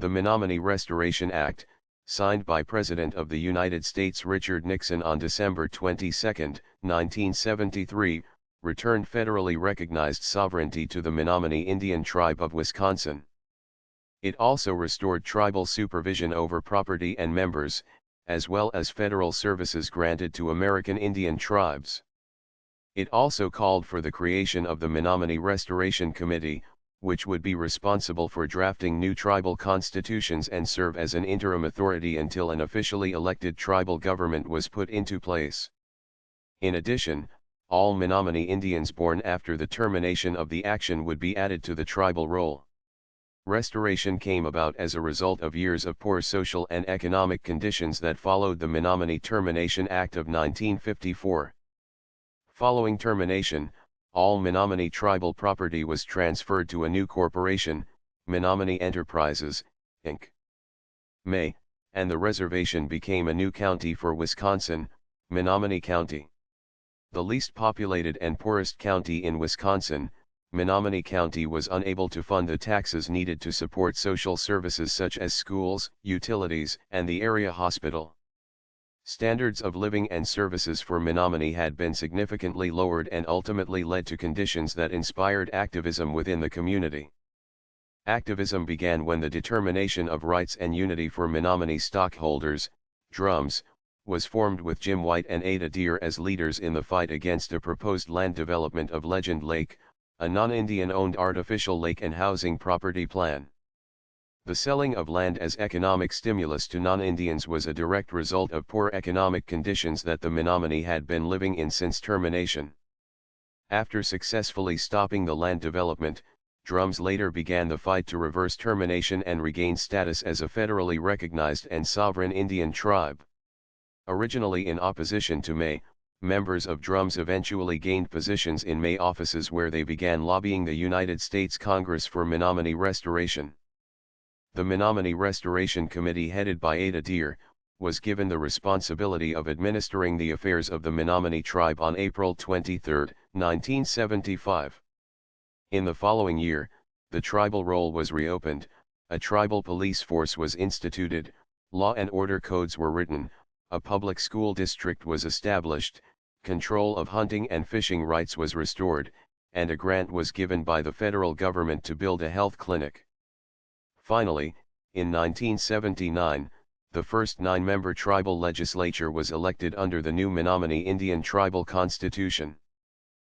The Menominee Restoration Act, signed by President of the United States Richard Nixon on December 22, 1973, returned federally recognized sovereignty to the Menominee Indian Tribe of Wisconsin. It also restored tribal supervision over property and members, as well as federal services granted to American Indian tribes. It also called for the creation of the Menominee Restoration Committee, which would be responsible for drafting new tribal constitutions and serve as an interim authority until an officially elected tribal government was put into place. In addition, all Menominee Indians born after the termination of the action would be added to the tribal roll. Restoration came about as a result of years of poor social and economic conditions that followed the Menominee Termination Act of 1954. Following termination, all Menominee tribal property was transferred to a new corporation, Menominee Enterprises, Inc. May, and the reservation became a new county for Wisconsin, Menominee County. The least populated and poorest county in Wisconsin, Menominee County was unable to fund the taxes needed to support social services such as schools, utilities, and the area hospital. Standards of living and services for Menominee had been significantly lowered and ultimately led to conditions that inspired activism within the community. Activism began when the Determination of Rights and Unity for Menominee Stockholders, DRUMS, was formed with Jim White and Ada Deer as leaders in the fight against a proposed land development of Legend Lake, a non-Indian-owned artificial lake and housing property plan. The selling of land as economic stimulus to non-Indians was a direct result of poor economic conditions that the Menominee had been living in since termination. After successfully stopping the land development, DRUMS later began the fight to reverse termination and regain status as a federally recognized and sovereign Indian tribe. Originally in opposition to May, members of DRUMS eventually gained positions in May offices where they began lobbying the United States Congress for Menominee restoration. The Menominee Restoration Committee, headed by Ada Deer, was given the responsibility of administering the affairs of the Menominee tribe on April 23, 1975. In the following year, the tribal roll was reopened, a tribal police force was instituted, law and order codes were written, a public school district was established, control of hunting and fishing rights was restored, and a grant was given by the federal government to build a health clinic. Finally, in 1979, the first 9-member tribal legislature was elected under the new Menominee Indian Tribal Constitution.